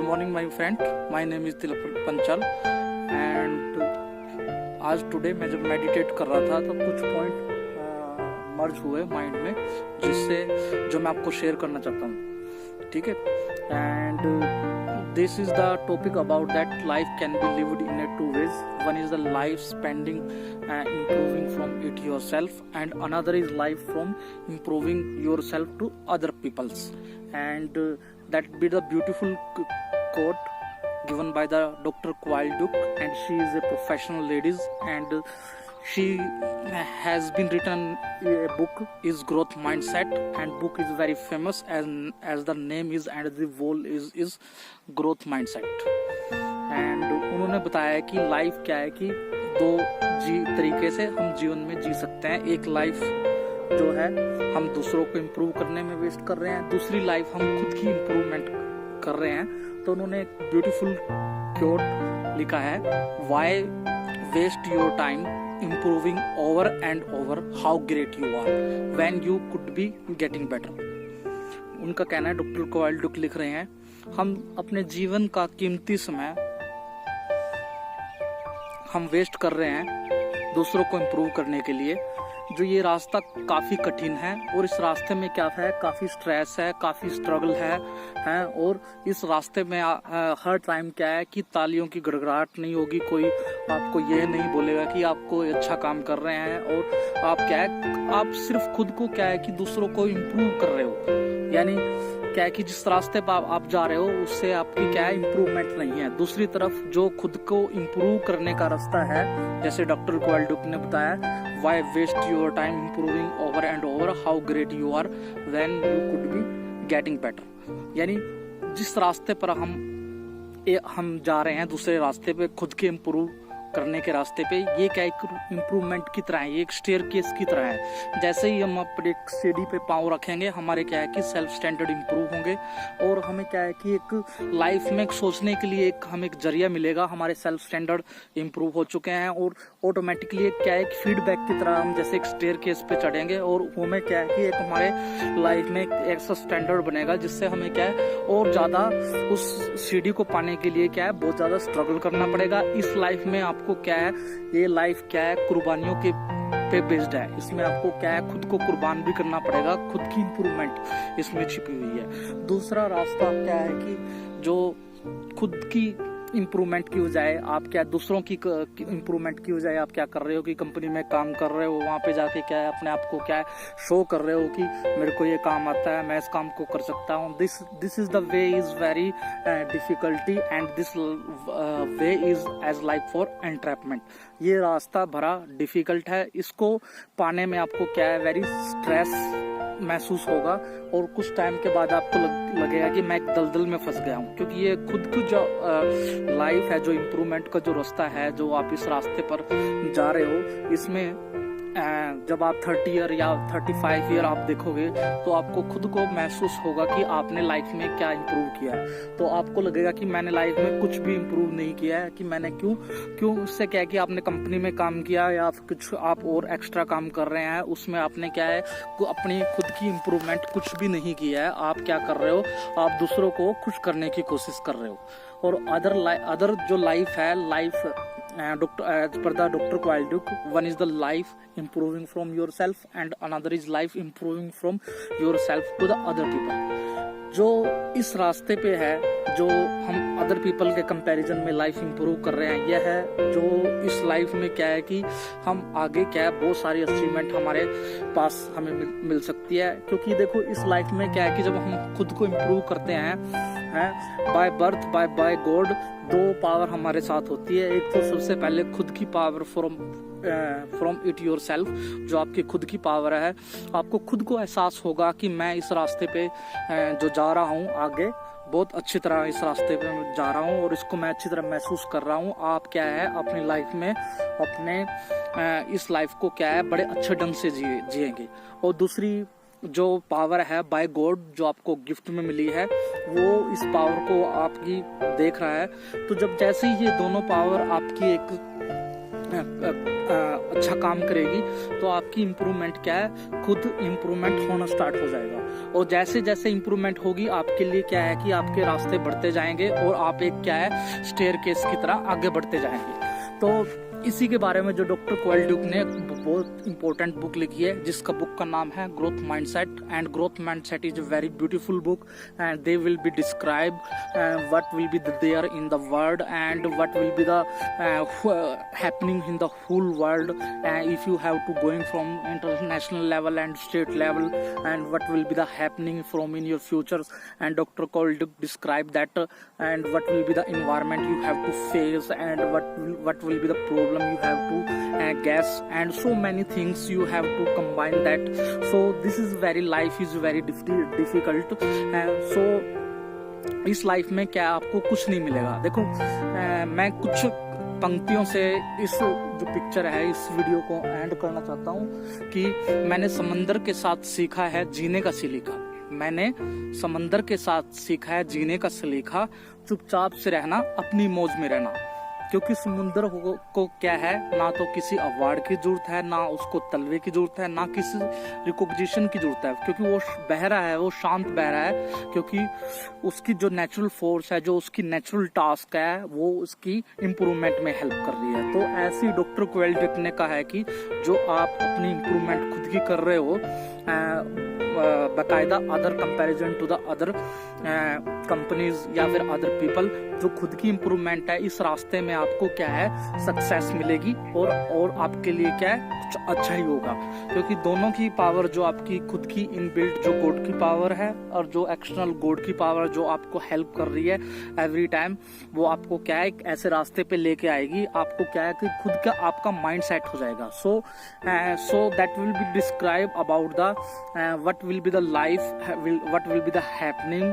morning my friend, my name is Tilak Panchal and आज today मैं जब मेडिटेट कर रहा था तो कुछ पॉइंट मर्ज हुए माइंड में जिससे जो मैं आपको शेयर करना चाहता हूँ, ठीक है। And this is the topic about that life can be lived in a two ways. One is the life spending improving from it yourself, and another is life from improving yourself to other people's. And that be the beautiful quote given by the Dr. Coyle Duke, and she is a professional lady, and she has been written a book is Growth Mindset, and book is very famous as the name is and the whole is Growth Mindset. And उन्होंने बताया कि life क्या है कि दो तरीके से हम जीवन में जी सकते हैं। एक लाइफ जो है हम दूसरों को इम्प्रूव करने में वेस्ट कर रहे हैं, दूसरी लाइफ हम खुद की इम्प्रूवमेंट कर रहे हैं। तो उन्होंने एक ब्यूटीफुल कोट लिखा है, why waste your time improving over and over how great you are when you could be getting better. उनका कहना है, डॉक्टर कोयल डुक लिख रहे हैं, हम अपने जीवन का कीमती समय हम वेस्ट कर रहे हैं दूसरों को इम्प्रूव करने के लिए। जो ये रास्ता काफ़ी कठिन है और इस रास्ते में क्या है, काफ़ी स्ट्रेस है, काफ़ी स्ट्रगल है और इस रास्ते में हर टाइम क्या है कि तालियों की गड़गड़ाहट नहीं होगी, कोई आपको यह नहीं बोलेगा कि आप कोई अच्छा काम कर रहे हैं और आप क्या है, आप सिर्फ खुद को क्या है कि दूसरों को इम्प्रूव कर रहे हो। यानी क्या है कि जिस रास्ते पर आप जा रहे हो उससे आपकी क्या है इम्प्रूवमेंट नहीं है। दूसरी तरफ जो खुद को इम्प्रूव करने का रास्ता है, जैसे डॉक्टर कोयल डुक ने बताया, why waste your time improving over and over how great you are when you could be getting better. यानी जिस रास्ते पर हम जा रहे हैं, दूसरे रास्ते पे खुद के इम्प्रूव करने के रास्ते पे, ये क्या एक इम्प्रूवमेंट की तरह है, ये एक स्टेयरकेस की तरह है। जैसे ही हम अपने एक सीढ़ी पे पांव रखेंगे, हमारे क्या है कि सेल्फ स्टैंडर्ड इम्प्रूव होंगे और हमें क्या है कि एक लाइफ में सोचने के लिए हमें एक जरिया मिलेगा। हमारे सेल्फ स्टैंडर्ड इम्प्रूव हो चुके हैं और ऑटोमेटिकली क्या है कि फीडबैक की तरह हम जैसे एक स्टेयरकेस पे चढ़ेंगे और हमें क्या है कि एक हमारे लाइफ में एक ऐसा स्टैंडर्ड बनेगा जिससे हमें क्या है और ज्यादा उस सीढ़ी को पाने के लिए क्या है बहुत ज्यादा स्ट्रगल करना पड़ेगा। इस लाइफ में आपको क्या है, ये लाइफ क्या है कुर्बानियों के पे बेस्ड है। इसमें आपको क्या है खुद को कुर्बान भी करना पड़ेगा, खुद की इम्प्रूवमेंट इसमें छिपी हुई है। दूसरा रास्ता क्या है कि जो खुद की इम्प्रूवमेंट की बजाय आप क्या दूसरों की इम्प्रूवमेंट की बजाय आप क्या कर रहे हो कि कंपनी में काम कर रहे हो, वहां पे जाके क्या है अपने आप को क्या है शो कर रहे हो कि मेरे को ये काम आता है, मैं इस काम को कर सकता हूँ। This is the way is very difficulty and this way is as like for entrapment. ये रास्ता भरा डिफिकल्ट है, इसको पाने में आपको क्या है वेरी स्ट्रेस महसूस होगा और कुछ टाइम के बाद आपको लगेगा कि मैं एक दलदल में फंस गया हूँ, क्योंकि ये खुद की जो लाइफ है, जो इम्प्रूवमेंट का जो रास्ता है, जो आप इस रास्ते पर जा रहे हो, इसमें जब आप 30 ईयर या 35 ईयर आप देखोगे तो आपको खुद को महसूस होगा कि आपने लाइफ में क्या इम्प्रूव किया है। तो आपको लगेगा कि मैंने लाइफ में कुछ भी इम्प्रूव नहीं किया है, कि मैंने क्यों उससे क्या है कि आपने कंपनी में काम किया या कुछ आप और एक्स्ट्रा काम कर रहे हैं, उसमें आपने क्या है अपनी खुद की इम्प्रूवमेंट कुछ भी नहीं किया है। आप क्या कर रहे हो, आप दूसरों को खुश करने की कोशिश कर रहे हो। और अदर जो लाइफ है, life as per the Dr. Coyle Duke, one is the life improving from yourself and another is life improving from yourself to the other people. जो इस रास्ते पे है, जो हम अदर पीपल के कंपैरिजन में लाइफ इंप्रूव कर रहे हैं, यह है जो इस लाइफ में क्या है कि हम आगे क्या है बहुत सारी अचीवमेंट हमारे पास हमें मिल सकती है। क्योंकि देखो इस लाइफ में क्या है कि जब हम खुद को इम्प्रूव करते हैं बाय बर्थ बाय गॉड, दो पावर हमारे साथ होती है। एक तो सबसे पहले खुद की power from it your self, जो आपकी खुद की पावर है। आपको खुद को एहसास होगा कि मैं इस रास्ते पे जो जा रहा हूँ आगे, बहुत अच्छी तरह इस रास्ते पे जा रहा हूँ और इसको मैं अच्छी तरह महसूस कर रहा हूँ। आप क्या है अपनी लाइफ में अपने इस लाइफ को क्या है बड़े अच्छे ढंग से जिएंगे। और दूसरी जो पावर है बाय गॉड, जो आपको गिफ्ट में मिली है, वो इस पावर को आपकी देख रहा है। तो जब जैसे ही ये दोनों पावर आपकी एक अच्छा काम करेगी तो आपकी इम्प्रूवमेंट क्या है, खुद इम्प्रूवमेंट होना स्टार्ट हो जाएगा। और जैसे जैसे इम्प्रूवमेंट होगी आपके लिए क्या है कि आपके रास्ते बढ़ते जाएंगे और आप एक क्या है स्टेयरकेस की तरह आगे बढ़ते जाएंगे। तो इसी के बारे में जो डॉक्टर कोएल ड्यूक ने बहुत इंपॉर्टेंट बुक लिखी है, जिसका बुक का नाम है growth mindset. And growth mindset is a very beautiful book and they will be describe what will be there in the world and what will be the happening in the whole world if you have to going from international level and state level and what will be the happening from in your futures. And Dr. Koehl describe that and what will be the environment you have to face and what will be the problem you have to guess and so many things you have to combine that. So this is very life is very difficult. So इस life में क्या आपको कुछ नहीं मिलेगा। देखो मैं कुछ पंक्तियों से इस जो पिक्चर है इस वीडियो को एंड करना चाहता हूँ कि मैंने समंदर के साथ सीखा है जीने का सलीका। मैंने समंदर के साथ सीखा है जीने का सलीका, चुपचाप से रहना, अपनी मौज में रहना। क्योंकि समुद्र को क्या है, ना तो किसी अवार्ड की जरूरत है, ना उसको तलवे की जरूरत है, ना किसी रिकॉग्निशन की जरूरत है, क्योंकि वो बह रहा है, वो शांत बह रहा है, क्योंकि उसकी जो नेचुरल फोर्स है, जो उसकी नेचुरल टास्क है, वो उसकी इम्प्रूवमेंट में हेल्प कर रही है। तो ऐसे ही डॉक्टर कोएल ड्यूक ने कहा है कि जो आप अपनी इम्प्रूवमेंट खुद की कर रहे हो बाकायदा other comparison to the other companies या फिर अदर पीपल, जो खुद की इम्प्रूवमेंट है, इस रास्ते में आपको क्या है सक्सेस मिलेगी और आपके लिए क्या है कुछ अच्छा ही होगा। क्योंकि दोनों की पावर, जो आपकी खुद की इनबिल्ट जो गॉड की पावर है और जो एक्सटर्नल गॉड की पावर जो आपको हेल्प कर रही है एवरी टाइम, वो आपको क्या है ऐसे रास्ते पे लेके आएगी। आपको क्या है कि खुद का आपका माइंड सेट हो जाएगा। So that will be describe about the what will be the life, what will be the happening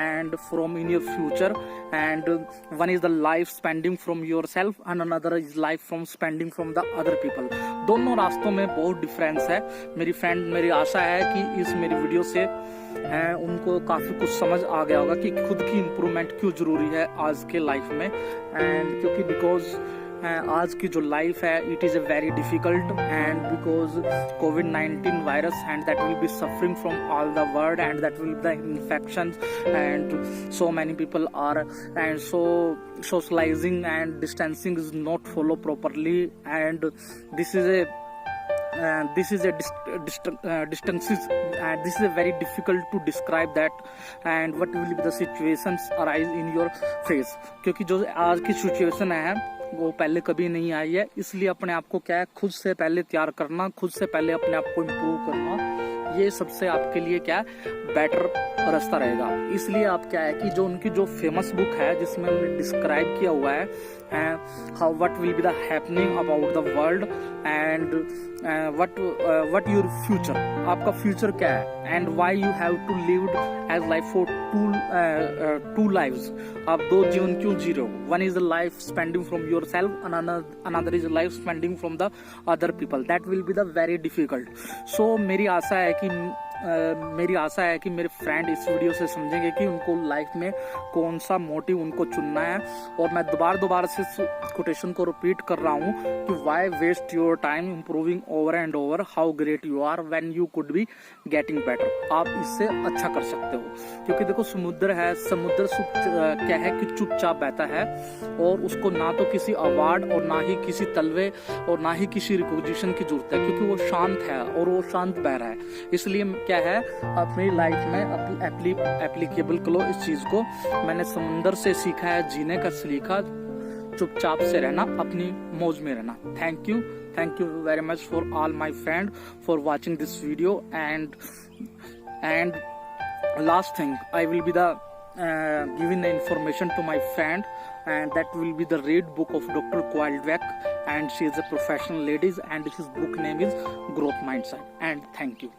and from in your future, and one is the life spending from yourself and another is life from spending from the other people। दोनों रास्तों में बहुत difference है। मेरी friend, मेरी आशा है कि इस मेरी वीडियो से उनको काफी कुछ समझ आ गया होगा कि खुद की इम्प्रूवमेंट क्यों जरूरी है आज के लाइफ में। एंड क्योंकि बिकॉज आज की जो लाइफ है it is a very difficult and because COVID-19 virus and that will be suffering from all the world and that will be the infections and so many people are and so socializing and distancing is not follow properly and this is a distances and this is a very difficult to describe that and what will be the situations arise in your face। क्योंकि जो आज की situation है वो पहले कभी नहीं आई है, इसलिए अपने आप को क्या है खुद से पहले तैयार करना, खुद से पहले अपने आप को इम्प्रूव करना, ये सबसे आपके लिए क्या है बेटर रास्ता रहेगा। इसलिए आप क्या है कि जो उनकी जो फेमस बुक है जिसमें उन्होंने डिस्क्राइब किया हुआ है how what will be the happening about the world and what your future, आपका फ्यूचर क्या है and why you have to live as life for two lives. आप दो जीवन क्यों जी रहे हो? One is the life spending from yourself, another is life spending from the other people. That will be the very difficult. So मेरी आशा है कि मेरे फ्रेंड इस वीडियो से समझेंगे कि उनको लाइफ में कौन सा मोटिव उनको चुनना है। और मैं दोबारा से कोटेशन को रिपीट कर रहा हूँ कि why waste your time improving over and over how great you are when you could be getting better. आप इससे अच्छा कर सकते हो। क्योंकि देखो समुद्र क्या है कि चुपचाप बहता है और उसको ना तो किसी अवार्ड और ना ही किसी तलवे और ना ही किसी रिकॉग्निशन की जरूरत है, क्योंकि वो शांत है और वो शांत बह रहा है। इसलिए क्या है अपनी लाइफ में अपनी एप्लीकेबल करो इस चीज को। मैंने समुंदर से सीखा है जीने का सलीका, चुपचाप से रहना, अपनी मौज में रहना। Thank you very much for all my friend for watching this video and last thing I will be the giving the information to my friend and that will be the read book of Dr. Koehl Dweck and she is a professional lady and his book name is Growth Mindset and thank you.